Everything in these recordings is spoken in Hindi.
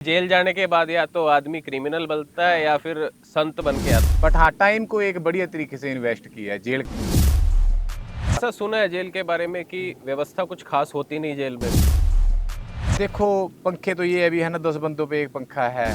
जेल जाने के बाद या तो आदमी क्रिमिनल बनता है या फिर संत बन के आता है। बट हाँ, टाइम को एक बढ़िया तरीके से इन्वेस्ट किया है जेल। ऐसा सुना है जेल के बारे में कि व्यवस्था कुछ खास होती नहीं जेल में। देखो, पंखे तो ये अभी है ना, 10 बंदों पे एक पंखा है।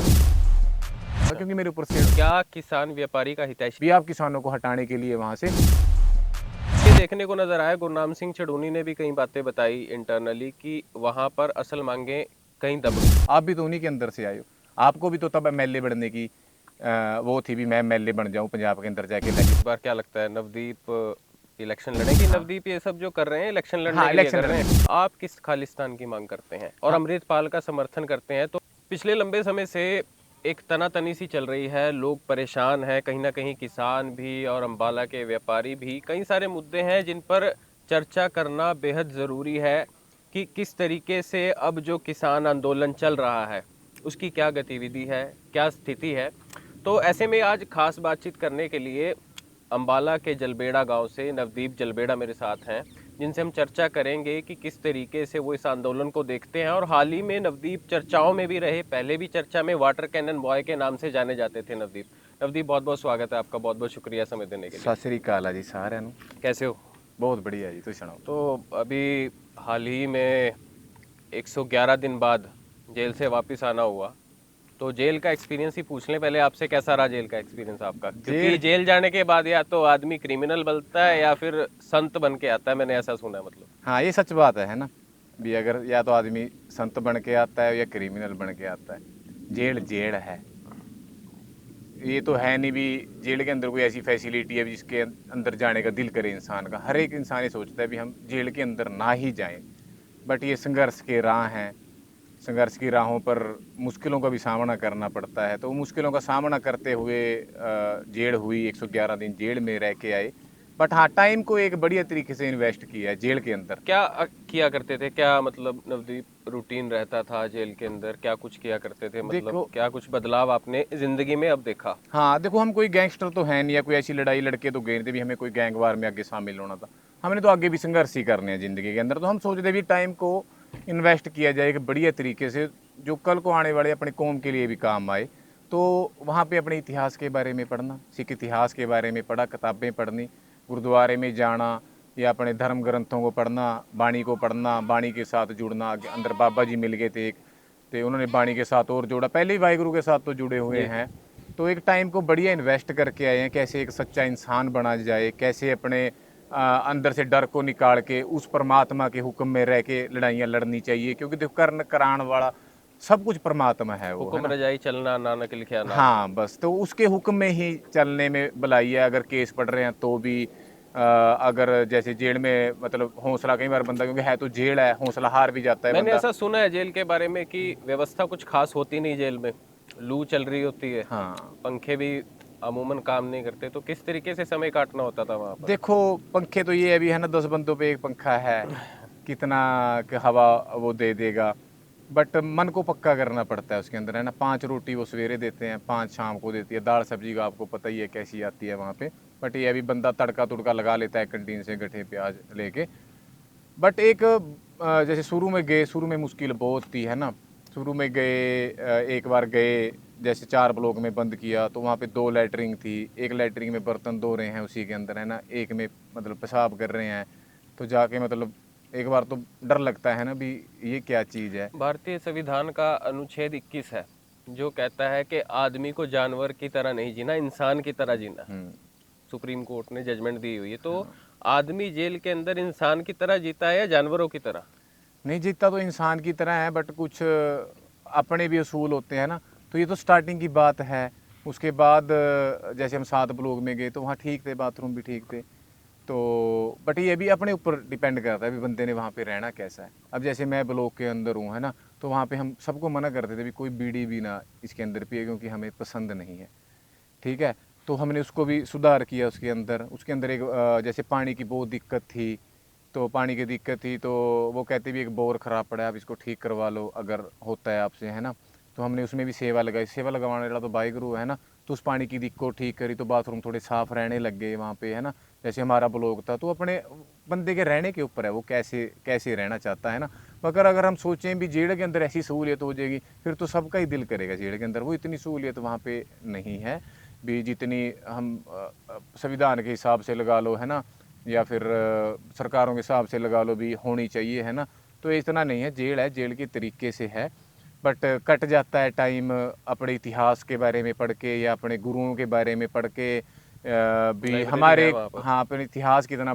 क्योंकि मेरे ऊपर से क्या किसान व्यापारी का हितैषी भी आप किसानों को हटाने के लिए वहां से ये देखने को नजर आया। गुरनाम सिंह चढ़ूनी ने भी कई बातें बताई इंटरनली कि वहां पर असल मांगे कहीं दब गई। आप भी तो उन्हीं के अंदर से आए हो। आपको भी तो तब एमएलए बनने की वो थी भी, मैं एमएलए बन जाऊं पंजाब के अंदर जाके। इस बार क्या लगता है नवदीप इलेक्शन लड़ेगी? हाँ, नवदीप ये सब जो कर रहे हैं इलेक्शन लड़ने हाँ, के लिए इलेक्शन कर रहे लड़ने। हैं। आप किस खालिस्तान की मांग करते हैं और हाँ। अमृतपाल का समर्थन करते हैं? तो पिछले लंबे समय से एक तनातनी सी चल रही है, लोग परेशान हैं, कहीं ना कहीं किसान भी और अंबाला के व्यापारी भी। कई सारे मुद्दे हैं जिन पर चर्चा करना बेहद ज़रूरी है कि किस तरीके से अब जो किसान आंदोलन चल रहा है उसकी क्या गतिविधि है, क्या स्थिति है। तो ऐसे में आज खास बातचीत करने के लिए अंबाला के जलबेड़ा गांव से नवदीप जलबेड़ा मेरे साथ हैं, जिनसे हम चर्चा करेंगे कि किस तरीके से वो इस आंदोलन को देखते हैं। और हाल ही में नवदीप चर्चाओं में भी रहे, पहले भी चर्चा में वाटर कैनन बॉय के नाम से जाने जाते थे नवदीप। नवदीप, बहुत बहुत स्वागत है आपका, बहुत बहुत शुक्रिया समय देने के लिए। सत श्री अकाल जी सारे। कैसे हो? बहुत बढ़िया जी, तुम सुनाओ। तो अभी हाल ही में 111 दिन बाद जेल से वापस आना हुआ, तो जेल का एक्सपीरियंस ही पूछ लें पहले आपसे। कैसा रहा जेल का एक्सपीरियंस आपका? क्योंकि जेल जाने के बाद या तो आदमी क्रिमिनल बनता है या फिर संत बन के आता है, मैंने ऐसा सुना है। मतलब हाँ, ये सच बात है ना भी। अगर या तो आदमी संत बन के आता है या क्रिमिनल बन के आता है। जेल जेल है। ये तो है नहीं भी जेल के अंदर कोई ऐसी फैसिलिटी है जिसके अंदर जाने का दिल करे इंसान का। हर एक इंसान ये सोचता है भी हम जेल के अंदर ना ही जाएं। बट ये संघर्ष के राह हैं। संघर्ष की राहों पर मुश्किलों का भी सामना करना पड़ता है। तो मुश्किलों का सामना करते हुए जेल हुई, 111 दिन जेल में रह के आए। बट हाँ, टाइम को एक बढ़िया तरीके से इन्वेस्ट किया है जेल के अंदर। क्या किया करते थे? क्या मतलब नवदीप रूटीन रहता था जेल के अंदर? क्या कुछ किया करते थे? मतलब देखो, क्या कुछ बदलाव आपने जिंदगी में अब देखा? हाँ देखो, हम कोई गैंगस्टर तो है नहीं या कोई ऐसी लड़ाई लड़के तो गए नहीं थे भी हमें कोई गैंग वार में आगे शामिल होना था। हमने तो आगे भी संघर्ष ही करने हैं ज़िंदगी के अंदर। तो हम सोचते भी टाइम को इन्वेस्ट किया जाए एक बढ़िया तरीके से, जो कल को आने वाले अपनी कौम के लिए भी काम आए। तो वहाँ पे अपने इतिहास के बारे में पढ़ना, सिख इतिहास के बारे में पढ़ा, किताबें पढ़नी, गुरुद्वारे में जाना या अपने धर्म ग्रंथों को पढ़ना, बाणी को पढ़ना, बाणी के साथ जुड़ना। अंदर बाबा जी मिल गए थे एक, तो उन्होंने बाणी के साथ और जोड़ा। पहले ही वाहिगुरु के साथ तो जुड़े हुए हैं। तो एक टाइम को बढ़िया इन्वेस्ट करके आए हैं, कैसे एक सच्चा इंसान बना जाए, कैसे अपने अंदर से डर को निकाल के उस परमात्मा के हुक्म में रह के लड़ाइयाँ लड़नी चाहिए। क्योंकि देखो, कर्ण कराण वाला सब कुछ परमात्मा है, वो है हुक्म ना। रजाई चलना नानक लिखा नाम। हाँ, बस तो उसके हुक्म में ही चलने में भलाई है। अगर केस पढ़ रहे हैं तो भी अगर जैसे जेल में मतलब हौसला, कई बार बंदा, क्योंकि है तो जेल है, हौसला हार भी जाता है मैंने बंदा। ऐसा सुना है जेल के बारे में कि व्यवस्था कुछ खास होती नहीं जेल में, लू चल रही होती है, हाँ, पंखे भी अमूमन काम नहीं करते। तो किस तरीके से समय काटना होता था वहाँ पर? देखो, पंखे तो ये अभी है ना, 10 बंदों पे एक पंखा है। कितना हवा वो दे देगा। बट मन को पक्का करना पड़ता है उसके अंदर, है ना। 5 रोटी वो सवेरे देते हैं, 5 शाम को देती है। दाल सब्जी का आपको पता ही है कैसी आती है वहाँ पे। बट ये अभी बंदा तड़का तुड़का लगा लेता है कैंटीन से, गठे प्याज लेके। बट एक जैसे शुरू में गए, शुरू में मुश्किल बहुत थी, है ना। शुरू में गए, एक बार गए, जैसे 4 ब्लॉक में बंद किया तो वहाँ पे 2 लैटरिंग थी। एक लैटरिंग में बर्तन धो रहे हैं उसी के अंदर, है ना। एक में मतलब पेशाब कर रहे हैं। तो जाके मतलब एक बार तो डर लगता है ना भी, ये क्या चीज़ है। भारतीय संविधान का अनुच्छेद 21 है जो कहता है कि आदमी को जानवर की तरह नहीं जीना, इंसान की तरह जीना। सुप्रीम कोर्ट ने जजमेंट दी हुई है। तो आदमी जेल के अंदर इंसान की तरह जीता है या जानवरों की तरह? नहीं, जीता तो इंसान की तरह है, बट कुछ अपने भी असूल होते हैं ना। तो ये तो स्टार्टिंग की बात है। उसके बाद जैसे हम 7 ब्लॉक में गए तो वहाँ ठीक थे, बाथरूम भी ठीक थे। तो बट ये भी अपने ऊपर डिपेंड करता है भी बंदे ने वहाँ पे रहना कैसा है। अब जैसे मैं ब्लॉक के अंदर हूँ, है ना। तो वहाँ पे हम सबको मना करते थे भी कोई बीड़ी भी ना इसके अंदर पिए, क्योंकि हमें पसंद नहीं है। ठीक है। तो हमने उसको भी सुधार किया उसके अंदर एक जैसे पानी की बहुत दिक्कत थी। तो पानी की दिक्कत थी तो वो कहते भी एक बोर ख़राब पड़ा है, आप इसको ठीक करवा लो अगर होता है आपसे, है ना। तो हमने उसमें भी सेवा लगाई। सेवा लगवाने वाला तो वाहिगुरु है ना। तो उस पानी की दिक्कत ठीक करी तो बाथरूम थोड़े साफ़ रहने लग गए वहाँ पे, है ना। जैसे हमारा ब्लॉक था तो अपने बंदे के रहने के ऊपर है, वो कैसे कैसे रहना चाहता है ना। मगर अगर हम सोचें भी जेल के अंदर ऐसी सहूलियत हो जाएगी, फिर तो सबका ही दिल करेगा जेल के अंदर। वो इतनी सहूलियत वहाँ पे नहीं है भी जितनी हम संविधान के हिसाब से लगा लो है ना, या फिर सरकारों के हिसाब से लगा लो भी होनी चाहिए है ना। तो इतना नहीं है, जेल है, जेल के तरीके से है। बट कट जाता है टाइम अपने इतिहास के बारे में पढ़ के या अपने गुरुओं के बारे में पढ़ के भी लाइब्रेरी है हमारे, वहाँ पर। हाँ, अपने इतिहास कितना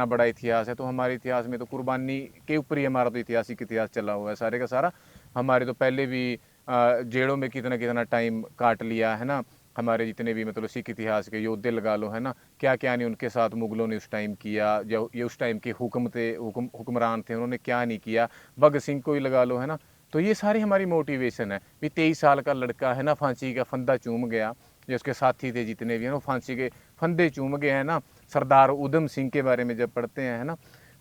बड़ा इतिहास है। तो हमारे इतिहास में तो कुर्बानी के ऊपर ही हमारा तो ऐतिहासिक इतिहास चला हुआ है सारे का सारा। हमारे तो पहले भी जेलों में कितना कितना टाइम काट लिया है ना। हमारे जितने भी मतलब सिख इतिहास के योद्धे लगा लो है ना, क्या क्या नहीं उनके साथ मुगलों ने उस टाइम किया, जो ये उस टाइम के हुक्मरान थे उन्होंने क्या नहीं किया, भगत सिंह को ही लगा लो है ना। तो ये सारी हमारी मोटिवेशन है भी 23 साल का लड़का है ना, फांसी का फंदा चूम गया, जो उसके साथी थे जितने भी हैं वो फांसी के फंदे चूम गए हैं ना। सरदार उधम सिंह के बारे में जब पढ़ते हैं है ना,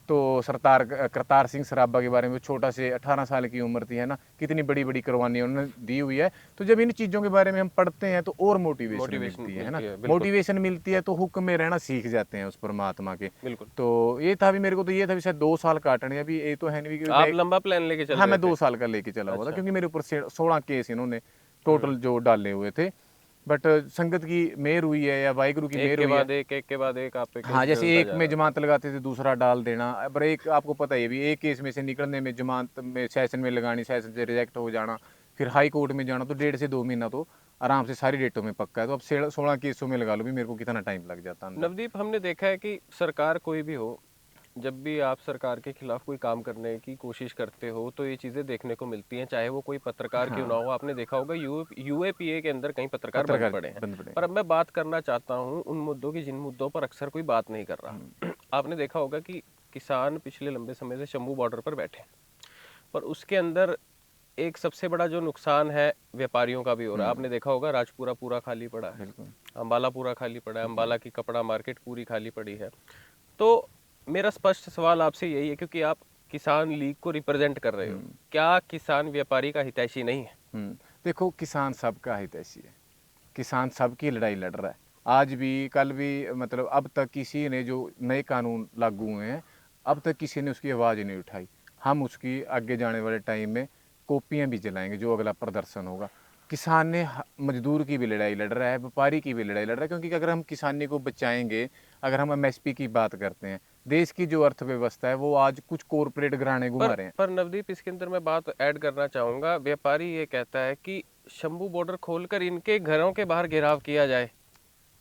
तो सरदार करतार सिंह सराभा के बारे में, छोटा से 18 साल की उम्र थी है ना, कितनी बड़ी बड़ी कुर्बानियाँ उन्होंने दी हुई है। तो जब इन चीज़ों के बारे में हम पढ़ते हैं तो और मोटिवेशन मिलती है ना, बिल्कुल। मोटिवेशन मिलती है तो हुक्म में रहना सीख जाते हैं उस परमात्मा के। बिल्कुल। तो ये था भी, मेरे को तो ये था भी शायद 2 साल काटने, अभी ये तो है नहीं कि आप मैं, लंबा प्लान लेके चल हाँ, रहे मैं थे? 2 साल का लेके चला हुआ था, अच्छा। क्योंकि मेरे ऊपर 16 केस इन्होंने टोटल जो डाले हुए थे। बट संगत की मेहर हुई है या वाहिगुरु की एक मेहर के हुई है। बाद एक के बाद एक आप पे केस हाँ, जैसे डलता एक जा में रहा था। जमानत लगाते थे दूसरा डाल देना। पर एक आपको पता ही है भी, एक केस में से निकलने में जमानत में सेशन में लगानी, सेशन से रिजेक्ट हो जाना, फिर हाई कोर्ट में जाना, तो 1.5 से 2 महीना तो आराम से सारी डेटों में पक्का है। तो अब 16 केसों में लगा लो भी मेरे को कितना टाइम लग जाता अंदर। नवदीप, हमने देखा है कि सरकार कोई भी हो, जब भी आप सरकार के खिलाफ कोई काम करने की कोशिश करते हो तो ये चीज़ें देखने को मिलती हैं, चाहे वो कोई पत्रकार क्यों ना हाँ, हो। आपने देखा होगा यूएपीए के अंदर कई पत्रकार बंद पत्रकार पड़े हैं। बंद पड़े। पर अब मैं बात करना चाहता हूँ उन मुद्दों की जिन मुद्दों पर अक्सर कोई बात नहीं कर रहा। आपने देखा होगा कि किसान पिछले लंबे समय से शंभू बॉर्डर पर बैठे हैं, पर उसके अंदर एक सबसे बड़ा जो नुकसान है व्यापारियों का भी हो रहा है। आपने देखा होगा राजपुरा पूरा खाली पड़ा है, बिल्कुल। अम्बाला पूरा खाली पड़ा है, अम्बाला की कपड़ा मार्केट पूरी खाली पड़ी है। तो मेरा स्पष्ट सवाल आपसे यही है, क्योंकि आप किसान लीग को रिप्रेजेंट कर रहे हो, क्या किसान व्यापारी का हितैषी नहीं है? देखो, किसान सबका हितैषी है, किसान सबकी लड़ाई लड़ रहा है। आज भी कल भी, मतलब अब तक किसी ने, जो नए कानून लागू हुए हैं, अब तक किसी ने उसकी आवाज़ नहीं उठाई। हम उसकी आगे जाने वाले टाइम में कॉपियाँ भी जलाएंगे जो अगला प्रदर्शन होगा। किसान ने मजदूर की भी लड़ाई लड़ रहा है, व्यापारी की भी लड़ाई लड़ रहा है, क्योंकि अगर हम किसानी को बचाएंगे, अगर हम एमएसपी की बात करते हैं, देश की जो अर्थव्यवस्था है वो आज कुछ कॉरपोरेट घराने घुमा रहे हैं। पर नवदीप, इसके अंदर मैं बात ऐड करना चाहूंगा। व्यापारी ये कहता है कि शंभू बॉर्डर खोलकर इनके घरों के बाहर घेराव किया जाए,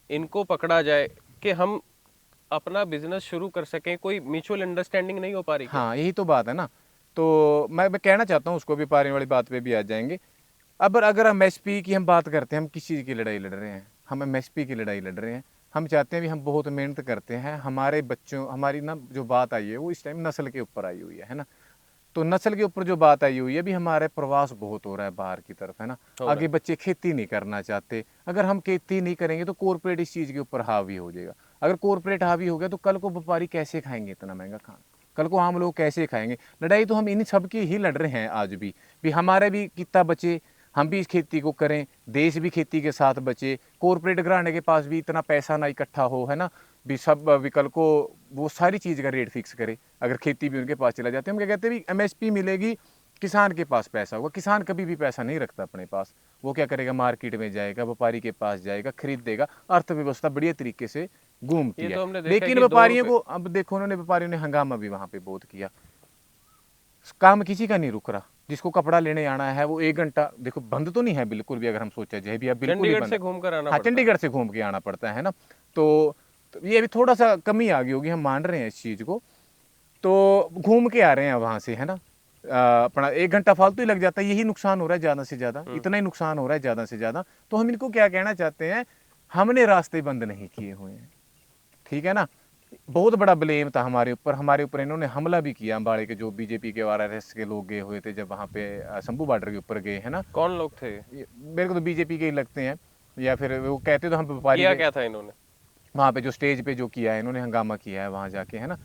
इनको पकड़ा जाए, कि हम अपना बिजनेस शुरू कर सकें। कोई म्यूचुअल अंडरस्टैंडिंग नहीं हो पा रही क्या? हाँ, यही तो बात है ना। तो मैं कहना चाहता हूँ, उसको व्यापारी वाली बात पे भी आ जाएंगे। अब अगर हम एमएसपी की हम बात करते हैं, हम किस चीज़ की लड़ाई लड़ रहे हैं? हम एमएसपी की लड़ाई लड़ रहे हैं। हम चाहते हैं भी, हम बहुत मेहनत करते हैं, हमारे बच्चों, हमारी ना जो बात आई है वो इस टाइम नस्ल के ऊपर आई हुई है ना। तो नस्ल के ऊपर जो बात आई हुई है, भी हमारे प्रवास बहुत हो रहा है बाहर की तरफ है ना। हो रहा आगे बच्चे खेती नहीं करना चाहते। अगर हम खेती नहीं करेंगे तो कॉरपोरेट इस चीज़ के ऊपर हावी हो जाएगा। अगर कॉरपोरेट हावी हो गया तो कल को व्यापारी कैसे खाएंगे इतना महंगा खाना? कल को आम लोग कैसे खाएंगे? लड़ाई तो हम इन सब की ही लड़ रहे हैं आज भी हमारे भी कितना बचे, हम भी इस खेती को करें, देश भी खेती के साथ बचे, कॉरपोरेट घराने के पास भी इतना पैसा ना इकट्ठा हो है ना, भी सब विकल्प को वो सारी चीज़ का रेट फिक्स करे। अगर खेती भी उनके पास चला जाते हैं, हम क्या कहते हैं भी एमएसपी मिलेगी, किसान के पास पैसा होगा। किसान कभी भी पैसा नहीं रखता अपने पास, वो क्या करेगा, मार्केट में जाएगा, व्यापारी के पास जाएगा, खरीदेगा, अर्थव्यवस्था बढ़िया तरीके से घूमती ये है। तो हमने देखा है लेकिन कि दो व्यापारियों रुपए को, अब देखो, उन्होंने व्यापारियों ने हंगामा भी वहाँ पे बहुत किया, काम किसी का नहीं रुक रहा। जिसको कपड़ा लेने आना है वो 1 घंटा, देखो बंद तो नहीं है बिल्कुल भी, अगर हम सोचा जाए भी अब बिल्कुल ही चंडीगढ़ बंद से है। घूम कर आना हाँ, पड़ता है। चंडीगढ़ से घूम के आना पड़ता है ना। तो ये अभी थोड़ा सा कमी आ गई होगी, हम मान रहे हैं इस चीज़ को। तो घूम के आ रहे हैं वहाँ से है ना, अपना 1 घंटा फालतू ही लग जाता है। यही नुकसान हो रहा है ज़्यादा से ज़्यादा, इतना ही नुकसान हो रहा है ज़्यादा से ज़्यादा। तो हम इनको क्या कहना चाहते हैं, हमने रास्ते बंद नहीं किए हुए हैं, ठीक है ना। बहुत बड़ा ब्लेम था हमारे ऊपर इन्होंने हमला भी किया। अम्बाड़े के जो बीजेपी के आरएसएस के लोग गए हुए थे, जब वहाँ पे शंभू बॉर्डर के ऊपर गए है ना। कौन लोग थे? मेरे को तो बीजेपी के ही लगते हैं, या फिर वो कहते तो हम व्यापारी किया के। क्या था इन्होंने? वहाँ पे जो स्टेज पे जो किया है इन्होंने, हंगामा किया है वहाँ जाके है ना।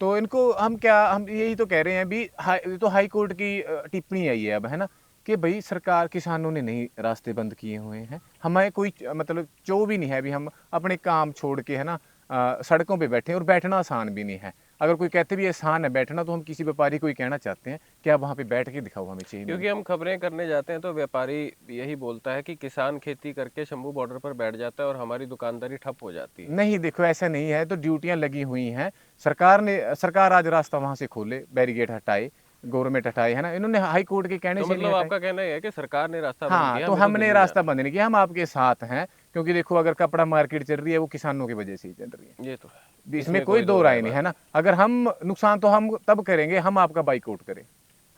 तो इनको हम क्या, हम यही तो कह रहे हैं भी, हाई कोर्ट की टिप्पणी आई है अब है ना, कि भाई सरकार, किसानों ने नहीं रास्ते बंद किए हुए हैं, हमें कोई मतलब चो भी नहीं है भी हम अपने काम छोड़ के है ना, सड़कों पे बैठे हैं, और बैठना आसान भी नहीं है। अगर कोई कहते भी आसान है बैठना, तो हम किसी व्यापारी को ही कहना चाहते हैं कि आप वहाँ पे बैठ के दिखाओ हमें चाहिए। क्योंकि हम खबरें करने जाते हैं तो व्यापारी यही बोलता है कि किसान खेती करके शंभू बॉर्डर पर बैठ जाता है और हमारी दुकानदारी ठप हो जाती है। नहीं, देखो ऐसा नहीं है, तो ड्यूटियां लगी हुई हैं। सरकार आज रास्ता वहां से खोले, बैरिकेड हटाए, गवर्नमेंट हटाए, है ना, इन्होंने हाई कोर्ट के कहने तो से नहीं मतलब हटाए। आपका कहना ये है कि सरकार ने रास्ता बंद हाँ, किया, तो हमें तो हमने दिल्ली रास्ता जाना बंद नहीं किया, हम आपके साथ हैं। क्योंकि देखो, अगर कपड़ा मार्केट चल रही है वो किसानों की वजह से ही चल रही है, है। ये तो है, इसमें इसमें कोई कोई दो दो राय राय नहीं बात है ना। अगर हम नुकसान तो हम तब करेंगे, हम आपका बाइकआउट करें,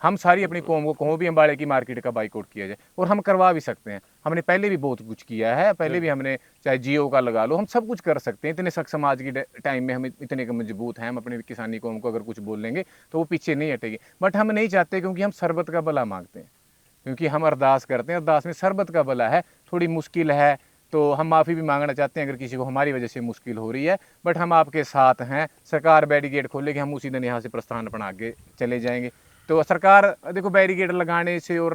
हम सारी अपनी कौम को कहो भी अम्बाड़े की मार्केट का बाइकआउट किया जाए, और हम करवा भी सकते हैं। हमने पहले भी बहुत कुछ किया है, पहले भी हमने, चाहे जियो का लगा लो, हम सब कुछ कर सकते हैं। इतने सक्षम आज की टाइम में हम इतने मजबूत हैं, हम अपने किसानी कौम को अगर कुछ बोल लेंगे तो वो पीछे नहीं हटेगी। बट हम नहीं चाहते, क्योंकि हम शरबत का भला मांगते हैं, क्योंकि हम अरदास करते हैं, अरदास में शरबत का भला है। थोड़ी मुश्किल है तो हम माफ़ी भी मांगना चाहते हैं अगर किसी को हमारी वजह से मुश्किल हो रही है, बट हम आपके साथ हैं। सरकार बैरिकेड खोलेगी, हम उसी दिन यहाँ से प्रस्थान अपना आगे चले जाएंगे। तो सरकार, देखो, बैरिकेड लगाने से और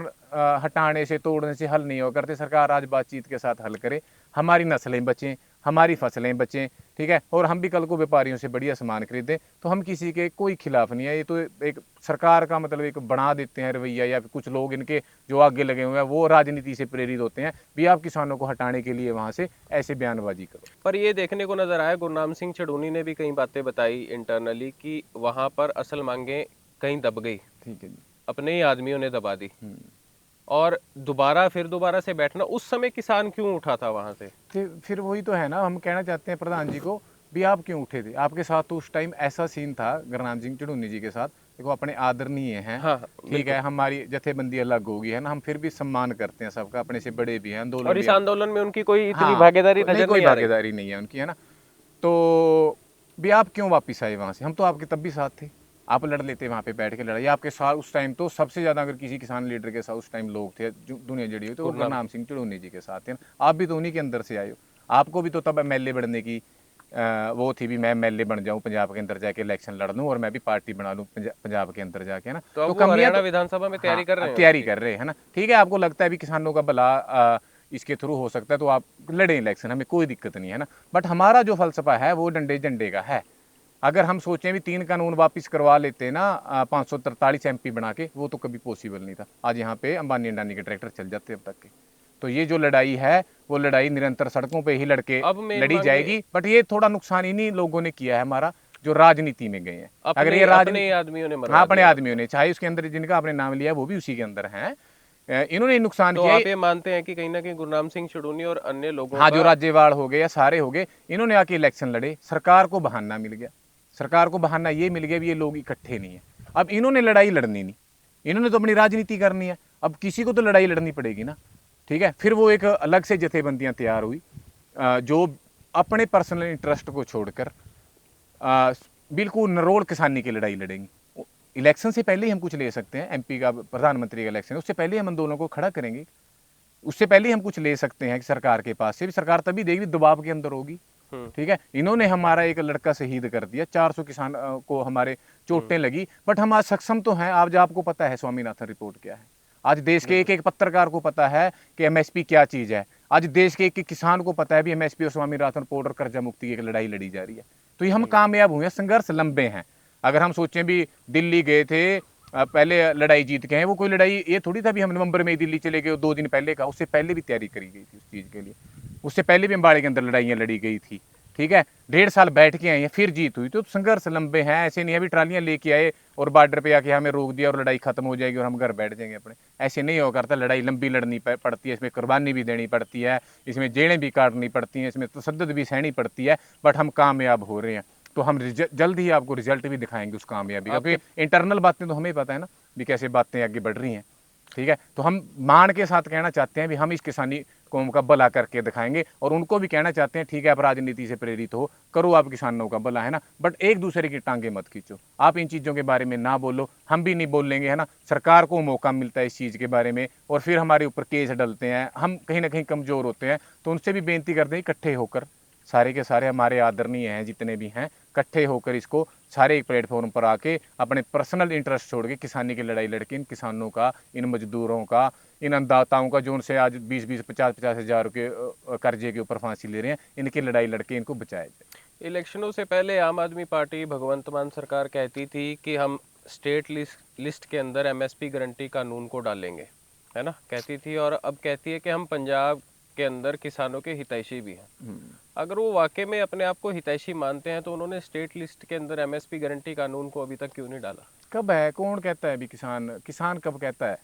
हटाने से, तोड़ने से हल नहीं हो करते। सरकार आज बातचीत के साथ हल करे, हमारी नस्लें बचें, हमारी फसलें बचें, ठीक है, और हम भी कल को व्यापारियों से बढ़िया सामान खरीदें। तो हम किसी के कोई खिलाफ नहीं है। ये तो एक सरकार का मतलब एक बना देते हैं रवैया, या फिर कुछ लोग इनके जो आगे लगे हुए हैं वो राजनीति से प्रेरित होते हैं भी आप किसानों को हटाने के लिए वहाँ से ऐसे बयानबाजी करो। पर ये देखने को नजर आया, गुरनाम सिंह चढ़ूनी ने भी कई बातें बताई इंटरनली कि वहां पर असल मांगे कहीं दब गई, ठीक है जी। अपने ही आदमियों ने दबा दी। और दोबारा से बैठना, उस समय किसान क्यों उठा था वहां से? फिर वही तो है ना, हम कहना चाहते हैं प्रधान जी को भी, आप क्यों उठे थे? आपके साथ तो उस टाइम ऐसा सीन था गुरनाम सिंह चढ़ूनी जी के साथ, देखो अपने आदरणीय हैं, हाँ, हाँ, ठीक है, हमारी जथेबंदी अलग होगी, है ना, हम फिर भी सम्मान करते हैं सबका, अपने से बड़े भी हैं, आंदोलन और भी इस आंदोलन में उनकी कोई इतनी हाँ, भागीदारी नहीं, नजर कोई नहीं आ रही। भागीदारी नहीं है उनकी, है ना। तो भी आप क्यों वापिस आए वहाँ से? हम तो आपके तब भी साथ थे, आप लड़ लेते वहाँ पे बैठ के लड़ाई आपके साथ। उस टाइम तो सबसे ज़्यादा अगर किसी किसान लीडर के साथ उस टाइम लोग थे जो दुनिया जड़ी हुई, तो वो गुरनाम सिंह चढ़ूनी जी के साथ थे। आप भी तो उन्हीं के अंदर से आए हो, आपको भी तो तब एमएलए बनने की वो थी भी, मैं एमएलए बन जाऊं, पंजाब के अंदर जाके इलेक्शन लड़ लूं और मैं भी पार्टी बना लूं पंजाब के अंदर जाके, है ना। तो अब वो कमियां हरियाणा तो विधानसभा में तैयारी हाँ, कर रहे अब हैं तैयारी उसकी। कर रहे हैं, है ना। ठीक है, आपको लगता है भी किसानों का भला इसके थ्रू हो सकता है, तो आप लड़े इलेक्शन, हमें कोई दिक्कत नहीं है ना। बट हमारा जो फलसफा है वो डंडे झंडे का है। अगर हम सोचें भी 3 कानून वापस करवा लेते ना 543 एमपी बना के, वो तो कभी पॉसिबल नहीं था। आज यहाँ पे अंबानी अंडानी के ट्रैक्टर चल जाते अब तक के। तो ये जो लड़ाई है वो लड़ाई निरंतर सड़कों पे ही लड़के अब मेन लड़ी मांगे जाएगी। बट ये थोड़ा नुकसान इन्हीं लोगों ने किया है हमारा, जो राजनीति में गए हैं। अगर ये अपने राजनीति, आदमियों ने हाँ, मरवा अपने दिया आदमियों ने, चाहे उसके अंदर जिनका आपने नाम लिया वो भी उसी के अंदर हैं, इन्होंने नुकसान तो किया। आप ये मानते हैं कि कहीं ना कहीं गुरनाम सिंह चढ़ूनी और अन्य लोगों हाँ, जो का राज्यवाड़ हो गए या सारे हो गए, इन्होंने आके इलेक्शन लड़े, सरकार को बहाना मिल गया। सरकार को बहाना ये मिल गया भी ये लोग इकट्ठे नहीं है। अब इन्होंने लड़ाई लड़नी नहीं, इन्होंने तो अपनी राजनीति करनी है। अब किसी को तो लड़ाई लड़नी पड़ेगी ना, ठीक है। फिर वो एक अलग से जथेबंदियां तैयार हुई, जो अपने पर्सनल इंटरेस्ट को छोड़कर बिल्कुल नरोड़ किसानी की लड़ाई लड़ेंगी। इलेक्शन से पहले ही हम कुछ ले सकते हैं, एमपी का, प्रधानमंत्री का इलेक्शन, उससे पहले हम आंदोलन को खड़ा करेंगे। उससे पहले ही हम कुछ ले सकते हैं कि सरकार के पास से भी, सरकार तभी देगी दबाव के अंदर होगी, ठीक है। इन्होंने हमारा एक लड़का शहीद कर दिया, 400 किसान को हमारे चोटें लगी, बट हम आज सक्षम तो हैं। आज आपको पता है स्वामीनाथन रिपोर्ट क्या है, आज देश के एक एक पत्रकार को पता है कि एमएसपी क्या चीज है, आज देश के एक एक किसान को पता है भी एमएसपी और स्वामीनाथन रिपोर्ट और कर्जा मुक्ति की एक लड़ाई लड़ी जा रही है। तो ये हम कामयाब हुए हैं, संघर्ष लंबे हैं। अगर हम सोचें भी दिल्ली गए थे, पहले लड़ाई जीत के हैं, वो कोई लड़ाई ये थोड़ी था भी हम नवंबर में ही दिल्ली चले गए, 2 दिन पहले का, उससे पहले भी तैयारी करी गई थी उस चीज़ के लिए। उससे पहले भी अम्बाड़े के अंदर लड़ाइयाँ लड़ी गई थी, ठीक है। 1.5 साल बैठ के आए हैं, फिर जीत हुई। तो संघर्ष लंबे हैं, ऐसे नहीं अभी ट्रालियाँ लेके आए और बॉर्डर पे आके हमें रोक दिया और लड़ाई खत्म हो जाएगी और हम घर बैठ जाएंगे अपने। ऐसे नहीं हो करता, लड़ाई लंबी लड़नी पड़ती है, इसमें कुर्बानी भी देनी पड़ती है, इसमें जेलें भी काटनी पड़ती हैं, इसमें तसद्दुद भी सहनी पड़ती है। बट हम कामयाब हो रहे हैं, तो हम जल्द ही आपको रिजल्ट भी दिखाएंगे उस कामयाबी का, क्योंकि इंटरनल बातें तो हमें पता है ना भी कैसे बातें आगे बढ़ रही हैं, ठीक है। तो हम मान के साथ कहना चाहते हैं भी हम इस किसानी कौम का भला करके दिखाएंगे, और उनको भी कहना चाहते हैं ठीक है आप राजनीति से प्रेरित हो, करो आप किसानों का भला, है ना, बट एक दूसरे की टांगे मत खींचो। आप इन चीज़ों के बारे में ना बोलो, हम भी नहीं बोलेंगे, है ना। सरकार को मौका मिलता है इस चीज़ के बारे में और फिर हमारे ऊपर केस डलते हैं, हम कहीं ना कहीं कमज़ोर होते हैं। तो उनसे भी बेनती करते हैं इकट्ठे होकर, सारे के सारे हमारे आदरणीय हैं जितने भी हैं, इकट्ठे होकर इसको सारे एक प्लेटफॉर्म पर आके अपने पर्सनल इंटरेस्ट छोड़ के किसानी की लड़ाई लड़के इन किसानों का, इन मजदूरों का, इन अन्नदाताओं का जो उनसे आज 20-20, 50-50 हज़ार के कर्जे के ऊपर फांसी ले रहे हैं, इनकी लड़ाई लड़के इनको बचाया जाए। इलेक्शनों से पहले आम आदमी पार्टी भगवंत मान सरकार कहती थी कि हम स्टेट लिस्ट के अंदर एमएसपी गारंटी कानून को डालेंगे, है ना, कहती थी। और अब कहती है कि हम पंजाब के अंदर किसानों के हितैषी भी हैं। अगर वो वाकई में अपने आप को हितैषी मानते हैं तो उन्होंने स्टेट लिस्ट के अंदर एमएसपी गारंटी कानून को अभी तक क्यों नहीं डाला? कब है, कौन कहता है अभी किसान किसान कब कहता है?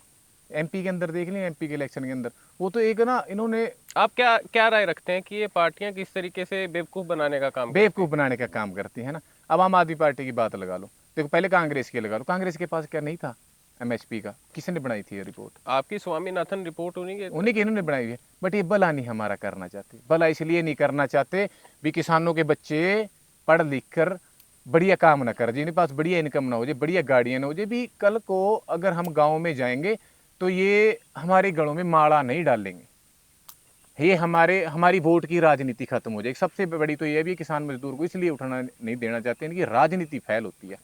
एमपी के अंदर देख लें, एमपी के इलेक्शन के अंदर वो तो एक ना इन्होंने आप क्या क्या राय रखते हैं कि ये पार्टियां किस तरीके से बेवकूफ बनाने का काम करती बेवकूफ़ बनाने का काम करती है ना। अब आम आदमी पार्टी की बात लगा लो, देखो पहले कांग्रेस की लगा लो, कांग्रेस के पास क्या नहीं था एमएसपी का? किसने बनाई थी ये रिपोर्ट? हैं? आपकी स्वामीनाथन रिपोर्ट उन्हीं के इन्होंने बनाई है। बट ये भला नहीं हमारा करना चाहते, भला इसलिए नहीं करना चाहते भी किसानों के बच्चे पढ़ लिख कर बढ़िया काम ना कर, जिनके पास बढ़िया इनकम ना हो जाए, बढ़िया गाड़ियाँ ना हो जाए, भी कल को अगर हम गाँव में जाएंगे तो ये हमारे गलों में माला नहीं डालेंगे। ये हमारी वोट की राजनीति खत्म हो जाएगी। सबसे बड़ी तो ये भी किसान मजदूर को इसलिए उठाना नहीं देना चाहते हैं कि राजनीति फैल होती है।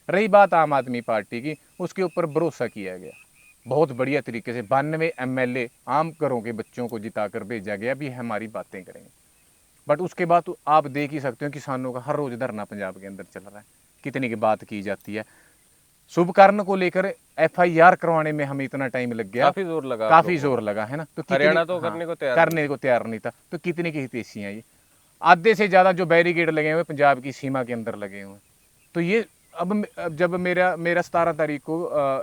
रही बात आम आदमी पार्टी की, उसके ऊपर भरोसा किया गया बहुत बढ़िया तरीके से। 92 एमएलए आम घरों के बच्चों को जिता कर भेजा गया भी हमारी बातें करेंगे। बट उसके बाद तो आप देख ही सकते हो किसानों का हर रोज धरना पंजाब के अंदर चल रहा है, कितनी की बात की जाती है। शुभ कारण को लेकर एफआईआर करवाने में हमें इतना टाइम लग गया, काफी जोर लगा, काफी जोर लगा है ना। तो हरियाणा तो करने को तैयार करने को तैयार नहीं था। तो कितने की हितैषियां ये आधे से ज्यादा जो बैरिकेड लगे हुए पंजाब की सीमा के अंदर लगे हुए। तो ये अब जब मेरा 17 तारीख को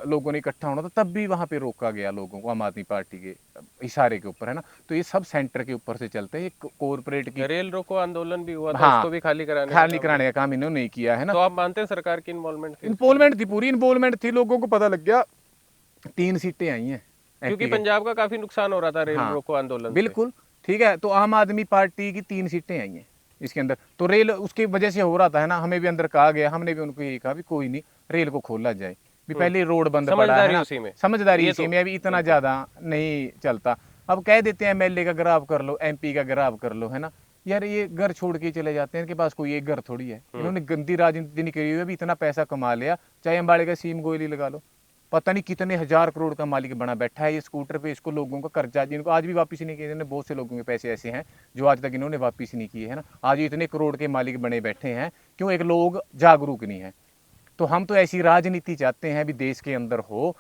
लोगों ने इकट्ठा होना था, तब भी वहां पे रोका गया लोगों को आम आदमी पार्टी के इशारे के ऊपर, है ना। तो ये सब सेंटर के ऊपर से चलते हैं। ये कॉरपोरेट की रेल रोको आंदोलन भी हुआ था, हाँ, उसको भी खाली कराने का काम इन्होंने नहीं किया है ना। तो आप मानते हैं सरकार की इन्वॉल्वमेंट थी? इन्वॉल्वमेंट थी, पूरी इन्वॉल्वमेंट थी। लोगों को पता लग गया 3 सीटें आई हैं क्योंकि MP के। पंजाब का काफी नुकसान हो रहा था रेल हाँ, रोको आंदोलन से। बिल्कुल ठीक है। तो आम आदमी पार्टी की 3 सीटें आई हैं इसके अंदर। तो रेल उसकी वजह से हो रहा था, है ना। हमें भी अंदर कहा गया, हमने भी उनको यही कहा भी कोई नहीं, रेल को खोला जाए भी। पहले रोड बंद पड़ा है ना, उसी में समझदारी ये इसी तो में, अभी इतना ज्यादा नहीं चलता। अब कह देते हैं एमएलए का ग्राफ कर लो, MP का ग्राफ कर लो, है ना। यार ये घर छोड़ के चले जाते हैं, इनके पास कोई एक घर थोड़ी है। इन्होंने गंदी राजनीति नहीं करी हुई है, अभी इतना पैसा कमा लिया। चाहे अंबाड़े का सीम गोयली लगा लो, पता नहीं कितने 1000 करोड़ का मालिक बना बैठा है ये स्कूटर पे। इसको लोगों का कर्जा जिनको आज भी वापस नहीं किए इन्होंने, बहुत से लोगों के पैसे ऐसे हैं जो आज तक इन्होंने वापस नहीं किए, है ना। आज ये इतने करोड़ के मालिक बने बैठे हैं, क्यों? एक लोग जागरूक नहीं है। तो हम तो ऐसी राजनीति चाहते हैं भी देश के अंदर हो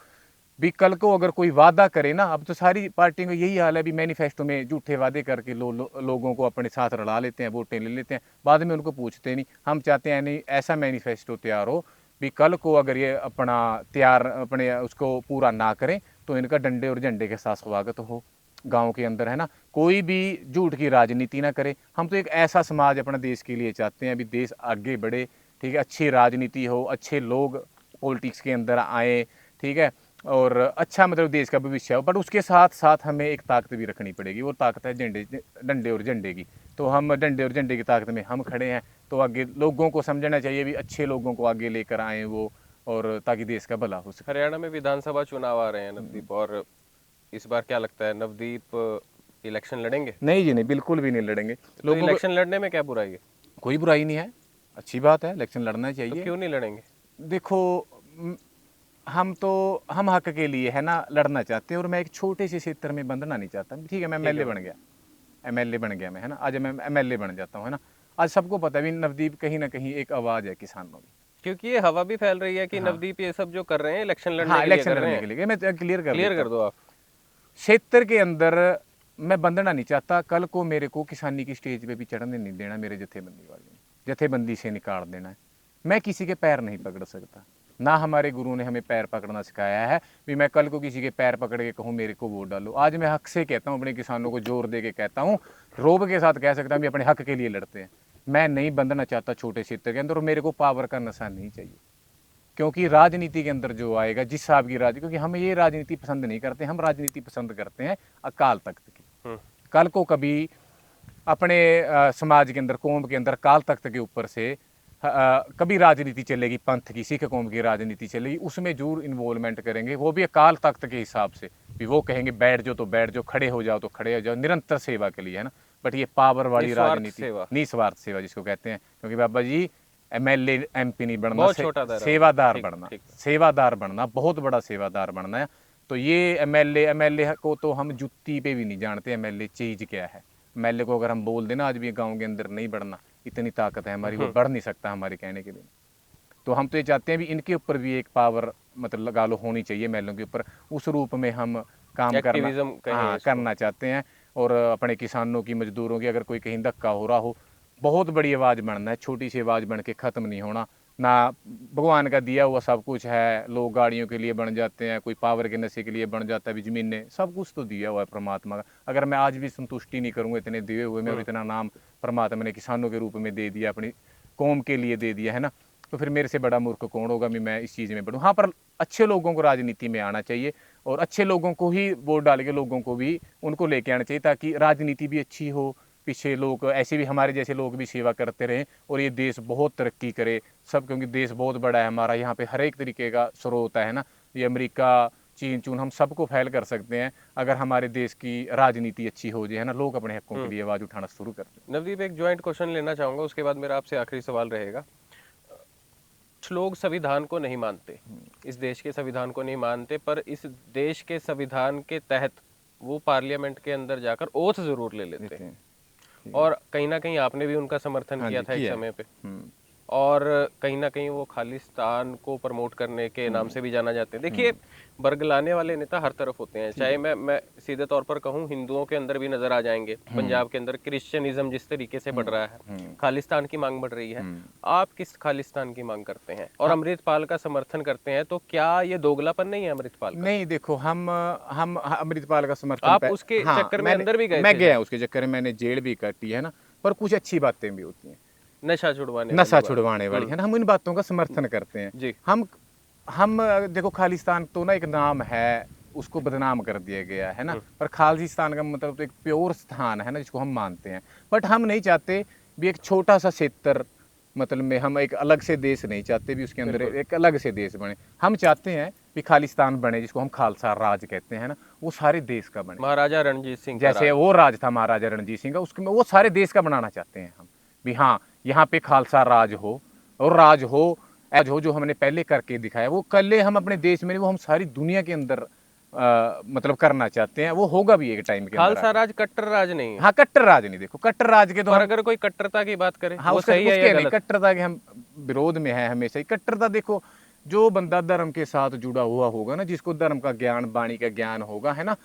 भी। कल को अगर कोई वादा करे ना, अब तो सारी पार्टियों का यही हाल है भी, मैनिफेस्टो में झूठे वादे करके लोगों को अपने साथ रला लेते हैं, वोटें ले लेते हैं, बाद में उनको पूछते नहीं। हम चाहते हैं नहीं ऐसा मैनिफेस्टो तैयार हो भी कल को अगर ये अपना तैयार अपने उसको पूरा ना करें तो इनका डंडे और झंडे के साथ स्वागत हो गांव के अंदर, है ना। कोई भी झूठ की राजनीति ना करे। हम तो एक ऐसा समाज अपना देश के लिए चाहते हैं, अभी देश आगे बढ़े, ठीक है, अच्छी राजनीति हो, अच्छे लोग पॉलिटिक्स के अंदर आए, ठीक है, और अच्छा मतलब देश का भविष्य हो। पर उसके साथ साथ हमें एक ताकत भी रखनी पड़ेगी, वो ताकत है डंडे और झंडे की। तो हम डंडे और झंडे की ताकत में हम खड़े हैं। तो आगे लोगों को समझना चाहिए भी, अच्छे लोगों को आगे लेकर आए वो, और ताकि देश का भला हो सके। हरियाणा में विधानसभा चुनाव आ रहे हैं नवदीप, और इस बार क्या लगता है नवदीप इलेक्शन लड़ेंगे? नहीं जी नहीं, बिल्कुल भी नहीं लड़ेंगे। तो इलेक्शन लड़ने में क्या बुराई है? कोई बुराई नहीं है, अच्छी बात है, इलेक्शन लड़ना चाहिए। तो क्यों नहीं लड़ेंगे? देखो हम हक के लिए, है ना, लड़ना चाहते हैं। और मैं एक छोटे से क्षेत्र में बंधना नहीं चाहता। ठीक है, मैं एमएलए बन गया, मैं, है ना, आज मैं एमएलए बन जाता हूँ, है ना। आज सबको पता है भी नवदीप कहीं ना कहीं एक आवाज है किसानों की। क्योंकि ये हवा भी फैल रही है कि नवदीप ये सब जो कर रहे हैं इलेक्शन लड़ने हाँ, के लिए इलेक्शन कर रहे लड़ने हैं। के लिए मैं क्लियर कर दो आप। क्षेत्र के अंदर मैं बंधना नहीं चाहता। कल को मेरे को किसानी की स्टेज पे भी चढ़ने नहीं देना, मेरे जथेबंदी वाले ने जथेबंदी से निकाल देना है। मैं किसी के पैर नहीं पकड़ सकता, ना हमारे गुरु ने हमें पैर पकड़ना सिखाया है भी मैं कल को किसी के पैर पकड़ के कहूँ मेरे को वोट डालो। आज मैं हक से कहता हूँ, अपने किसानों को जोर दे के कहता हूँ, रोब के साथ कह सकता हूँ भी अपने हक के लिए लड़ते हैं। मैं नहीं बंधना चाहता छोटे क्षेत्र के अंदर, और मेरे को पावर का नशा नहीं चाहिए। क्योंकि राजनीति के अंदर जो आएगा, जिस हिसाब की राजनीति, क्योंकि हम ये राजनीति पसंद नहीं करते, हम राजनीति पसंद करते हैं अकाल तख्त की। कल को कभी अपने समाज के अंदर, कौम के अंदर काल तख्त के ऊपर से कभी राजनीति चलेगी, पंथ की, सिख कौम की राजनीति चलेगी, उसमें जरूर इन्वॉल्वमेंट करेंगे, वो भी अकाल तख्त के हिसाब से भी। वो कहेंगे बैठ जाओ तो बैठ जाओ, खड़े हो जाओ तो खड़े हो जाओ, निरंतर सेवा के लिए, है ना। बट ये पावर वाली राजनीति, निस्वार्थ सेवा जिसको कहते हैं, क्योंकि बाबा जी एमएलए MP नहीं बनना, सेवादार बनना, सेवादार बनना, बहुत बड़ा सेवादार बनना है। तो ये एमएलए को तो हम जुत्ती पे भी नहीं जानते एमएलए चीज क्या है। एमएलए को अगर हम बोल देना आज भी गाँव के अंदर नहीं बढ़ना, इतनी ताकत है हमारी, वो बढ़ नहीं सकता हमारे कहने के लिए। तो हम तो ये चाहते हैं भी इनके ऊपर भी एक पावर मतलब लगा लो होनी चाहिए महलों के ऊपर, उस रूप में हम काम करना, एक्टिविज्म कहें हाँ इसको। करना चाहते हैं। और अपने किसानों की, मजदूरों की अगर कोई कहीं धक्का हो रहा हो, बहुत बड़ी आवाज़ बनना है, छोटी सी आवाज़ बन के ख़त्म नहीं होना ना। भगवान का दिया हुआ सब कुछ है, लोग गाड़ियों के लिए बन जाते हैं, कोई पावर के नशे के लिए बन जाता है भी, ज़मीनें, सब कुछ तो दिया हुआ है परमात्मा का। अगर मैं आज भी संतुष्टि नहीं करूँगा इतने दिए हुए में, और इतना नाम परमात्मा ने किसानों के रूप में दे दिया, अपनी कौम के लिए दे दिया है ना, तो फिर मेरे से बड़ा मूर्ख कौन होगा भी मैं इस चीज़ में बढ़ूँ। हाँ, पर अच्छे लोगों को राजनीति में आना चाहिए, और अच्छे लोगों को ही वोट डाल के लोगों को भी उनको लेके आना चाहिए, ताकि राजनीति भी अच्छी हो, पीछे लोग ऐसे भी हमारे जैसे लोग भी सेवा करते रहें, और ये देश बहुत तरक्की करे सब, क्योंकि देश बहुत बड़ा है हमारा, यहाँ पे हर एक तरीके का स्रोत है ना। ये अमेरिका, चीन चून हम सबको फैल कर सकते हैं अगर हमारे देश की राजनीति अच्छी हो जाए, है ना, लोग अपने हकों के लिए आवाज़ उठाना शुरू कर दें। नवदीप, एक ज्वाइंट क्वेश्चन लेना चाहूंगा, उसके बाद मेरा आपसे आखिरी सवाल रहेगा। कुछ लोग संविधान को नहीं मानते, इस देश के संविधान को नहीं मानते, पर इस देश के संविधान के तहत वो पार्लियामेंट के अंदर जाकर ओथ जरूर ले लेते हैं, और कहीं ना कहीं आपने भी उनका समर्थन हाँ किया जी, था एक किया। समय पे, और कहीं ना कहीं वो खालिस्तान को प्रमोट करने के नाम से भी जाना जाते हैं। देखिए, बरगलाने वाले नेता हर तरफ होते हैं, चाहे मैं सीधे तौर पर कहूँ, हिंदुओं के अंदर भी नजर आ जाएंगे, पंजाब के अंदर क्रिश्चियनिज्म जिस तरीके से बढ़ रहा है, खालिस्तान की मांग बढ़ रही है। आप किस खालिस्तान की मांग करते हैं और अमृतपाल का समर्थन करते हैं, तो क्या ये दोगलापन नहीं है अमृतपाल का? नहीं, देखो हम अमृतपाल का समर्थन आप उसके चक्कर में अंदर भी गए मैं थे गया उसके चक्कर में, मैंने जेल भी काटी है ना, पर कुछ अच्छी बातें भी होती हैं, नशा छुड़वाने नशा वाली बात। छुड़वाने वाली, है ना, हम इन बातों का समर्थन करते हैं। जी। हम देखो, खालिस्तान तो ना एक नाम है, उसको बदनाम कर दिया गया है ना, पर खालिस्तान का मतलब तो एक प्योर स्थान है ना, जिसको हम मानते हैं। बट हम नहीं चाहते भी एक छोटा सा क्षेत्र, मतलब में हम एक अलग से देश नहीं चाहते भी, उसके अंदर एक अलग से देश बने। हम चाहते हैं कि खालिस्तान बने, जिसको हम खालसा राज कहते हैं ना, वो सारे देश का बने। महाराजा रणजीत सिंह का जैसे वो राज था महाराजा रणजीत सिंह का, उसके वो सारे देश का बनाना चाहते हैं हम भी। हाँ, यहाँ पे खालसा राज हो, और राज हो जो हमने पहले करके दिखाया, वो कल हम अपने देश में, वो हम सारी दुनिया के अंदर मतलब करना चाहते हैं। वो होगा भी एक टाइम के अंदर खालसा राज कट्टर राज नहीं है। हाँ, कट्टर राज नहीं, देखो कट्टर राज के तो और अगर कोई कट्टरता की बात करे, हाँ, वो सही है या उसके नहीं, गलत? कट्टरता के हम विरोध में है हमेशा ही। कट्टरता देखो, जो बंदा धर्म के साथ जुड़ा हुआ होगा ना, जिसको धर्म का ज्ञान, वाणी का ज्ञान होगा, है ना,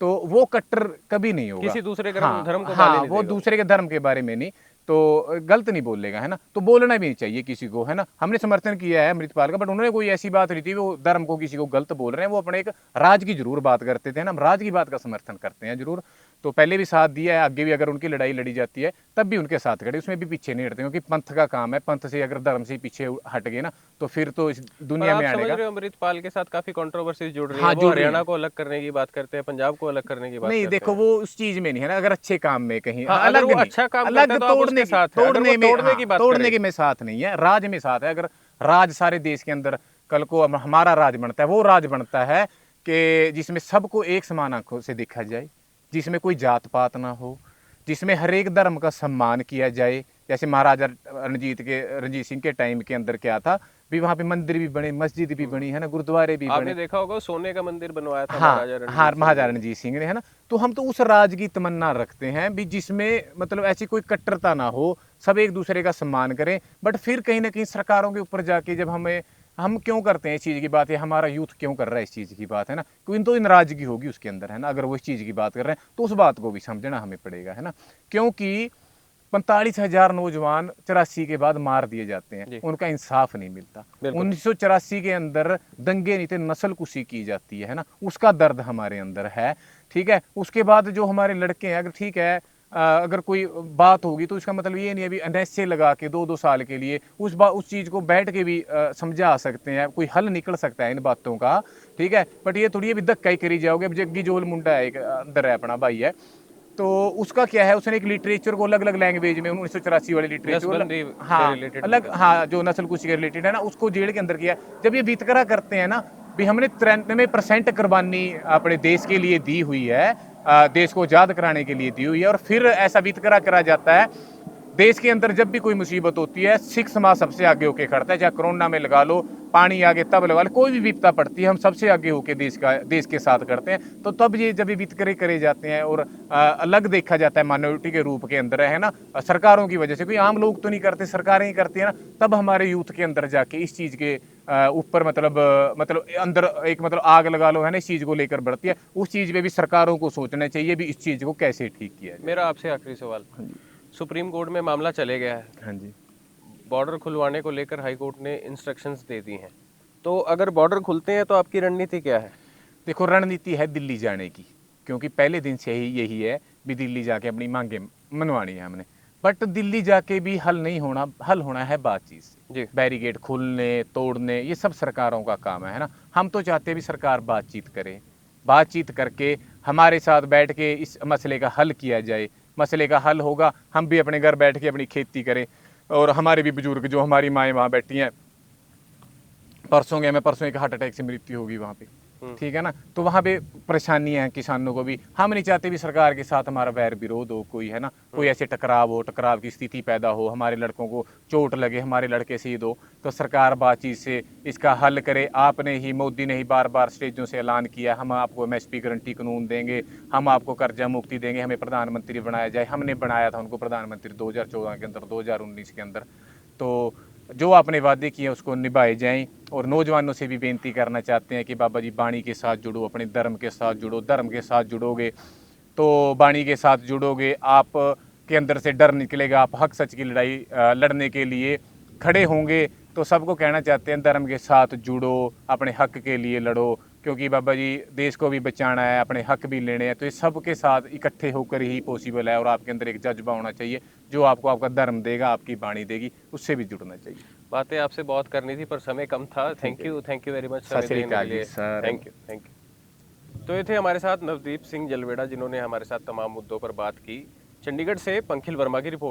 तो वो कट्टर कभी नहीं होगा। किसी दूसरे हाँ, धर्म को हाँ, गाली नहीं वो देगा। दूसरे के धर्म के बारे में नहीं, तो गलत नहीं बोलेगा, है ना, तो बोलना भी नहीं चाहिए किसी को, है ना। हमने समर्थन किया है अमृतपाल का, बट उन्होंने कोई ऐसी बात नहीं थी वो धर्म को किसी को गलत बोल रहे हैं। वो अपने एक राज की जरूर बात करते थे ना, हम राज की बात का समर्थन करते हैं जरूर। तो पहले भी साथ दिया है, आगे भी अगर उनकी लड़ाई लड़ी जाती है तब भी उनके साथ खड़े, उसमें भी पीछे नहीं हटते, क्योंकि पंथ का काम है। पंथ से अगर धर्म से पीछे हट गए ना, तो फिर तो इस पर दुनिया आप में आने समझ का। रहे हो, अमृतपाल के साथ काफी कंट्रोवर्सी जुड़ रही है। हाँ, वो जुड़ रही हरियाणा है। को अलग करने की बात करते हैं, पंजाब को अलग करने की बात नहीं, करते देखो हैं। वो उस चीज में नहीं है ना, अगर अच्छे काम में कहीं हाँ, अगर अलग वो नहीं, अच्छा काम अलग करता है तो आप उसके साथ हैं। अगर वो तोड़ने में, तोड़ने की बात तोड़ने करे। के में साथ नहीं है, राज में साथ है। अगर राज सारे देश के अंदर कल को हमारा राज बनता है, वो राज बनता है कि जिसमें सबको एक समान आंखों से देखा जाए, जिसमें कोई जात पात ना हो, जिसमें हर एक धर्म का सम्मान किया जाए। जैसे महाराजा रणजीत सिंह के टाइम के अंदर क्या था भी, वहाँ पे मंदिर भी बने, मस्जिद भी बनी, है ना, गुरुद्वारे भी आपने बने। देखा होगा सोने का मंदिर बनवाया था हाँ, महाराजा रणजीत हाँ, सिंह महाराजा ने। रणजीत सिंह ने, है ना। तो हम तो उस राज की तमन्ना रखते हैं भी, जिसमें मतलब ऐसी कोई कट्टरता ना हो, सब एक दूसरे का सम्मान करें। बट फिर कहीं ना कहीं सरकारों के ऊपर जाके जब हम क्यों करते हैं इस चीज़ की बात, है हमारा यूथ क्यों कर रहा है इस चीज़ की बात, है ना, क्योंकि तो नाराजगी होगी उसके अंदर, है ना। अगर वो इस चीज़ की बात कर रहे हैं तो उस बात को भी समझना हमें पड़ेगा, है ना, क्योंकि 45,000 नौजवान 84 के बाद मार दिए जाते हैं, उनका इंसाफ नहीं मिलता। 1984 के अंदर दंगे नहीं थे, नस्ल कुशी की जाती है ना, उसका दर्द हमारे अंदर है। ठीक है, उसके बाद जो हमारे लड़के हैं, अगर ठीक है अगर कोई बात होगी तो इसका मतलब ये नहीं है भी अनैसे लगा के 2-2 साल के लिए उस चीज़ को बैठ के भी समझा सकते हैं, कोई हल निकल सकता है इन बातों का। ठीक है, बट ये थोड़ी अभी धक्का ही करी जाओगे। अब जग्गी जोल मुंडा है, एक अंदर है, अपना भाई है, तो उसका क्या है, उसने एक लिटरेचर को अलग अलग लैंग्वेज में 1984 वाली लिटरेचर, हाँ अलग, हाँ जो नस्ल कुशी के रिलेटेड है ना, उसको जेल के अंदर किया। जब ये वितकरा करते हैं ना भी, हमने 93% कुर्बानी अपने देश के लिए दी हुई है, देश को आजाद कराने के लिए दी हुई है, और फिर ऐसा वितकरा करा जाता है देश के अंदर जब भी कोई मुसीबत होती है सिख समाज सबसे आगे होके खड़ता है, चाहे कोरोना में लगा लो, पानी आगे तब लगा लो, कोई भी विपदा पड़ती है हम सबसे आगे होके देश के साथ करते हैं। तो तब ये जब ये वितकरे करे जाते हैं और अलग देखा जाता है माइनॉरिटी के रूप के अंदर, है ना, सरकारों की वजह से, कोई आम लोग तो नहीं करते, सरकारें ही करती है ना, तब हमारे यूथ के अंदर जाके इस चीज़ के ऊपर मतलब अंदर एक मतलब आग लगा लो, है ना, इस चीज़ को लेकर बढ़ती है। उस चीज़ पे भी सरकारों को सोचना चाहिए भी इस चीज़ को कैसे ठीक किया जाए। मेरा आपसे आखिरी सवाल, सुप्रीम कोर्ट में मामला चले गया है, हाँ जी। बॉर्डर खुलवाने को लेकर हाई कोर्ट ने इंस्ट्रक्शंस दे दी हैं, तो अगर बॉर्डर खुलते हैं तो आपकी रणनीति क्या है? देखो, रणनीति है दिल्ली जाने की, क्योंकि पहले दिन से ही यही है भी दिल्ली जाके अपनी मांगे मनवानी है हमने। बट दिल्ली जाके भी हल नहीं होना, हल होना है बातचीत से। जी। बैरिकेड खोलने तोड़ने ये सब सरकारों का काम है ना। हम तो चाहते हैं भी सरकार बातचीत करे, बातचीत करके हमारे साथ बैठ के इस मसले का हल किया जाए। मसले का हल होगा, हम भी अपने घर बैठ के अपनी खेती करें, और हमारे भी बुजुर्ग जो हमारी माएँ वहाँ बैठी हैं, परसों एक हार्ट अटैक से मृत्यु होगी वहाँ पे, ठीक है ना, तो वहाँ पे परेशानियां हैं किसानों को भी। हम नहीं चाहते भी सरकार के साथ हमारा वैर विरोध हो कोई, है ना, कोई ऐसे टकराव हो, टकराव की स्थिति पैदा हो, हमारे लड़कों को चोट लगे, हमारे लड़के शहीद हो, तो सरकार बातचीत से इसका हल करे। आपने ही, मोदी ने ही बार बार स्टेजों से ऐलान किया हम आपको MSP गारंटी कानून देंगे, हम आपको कर्जा मुक्ति देंगे, हमें प्रधानमंत्री बनाया जाए। हमने बनाया था उनको प्रधानमंत्री 2014 के अंदर, 2019 के अंदर। तो जो आपने वादे किए उसको निभाए जाएं। और नौजवानों से भी बेनती करना चाहते हैं कि बाबा जी बाणी के साथ जुड़ो, अपने धर्म के साथ जुड़ो। धर्म के साथ जुड़ोगे तो बाणी के साथ जुड़ोगे, आप के अंदर से डर निकलेगा, आप हक सच की लड़ाई लड़ने के लिए खड़े होंगे। तो सबको कहना चाहते हैं धर्म के साथ जुड़ो, अपने हक के लिए लड़ो, क्योंकि बाबा जी देश को भी बचाना है, अपने हक भी लेने हैं। तो ये सबके साथ इकट्ठे होकर ही पॉसिबल है। और आपके अंदर एक जज्बा होना चाहिए जो आपको आपका धर्म देगा, आपकी बाणी देगी, उससे भी जुड़ना चाहिए। बातें आपसे बहुत करनी थी पर समय कम था। थैंक यू वेरी मच समय सत श्री देने के अकाल लिए। जी, सर। Thank you. तो ये थे हमारे साथ नवदीप सिंह जलवेड़ा, जिन्होंने हमारे साथ तमाम मुद्दों पर बात की। चंडीगढ़ से पंखिल वर्मा की रिपोर्ट।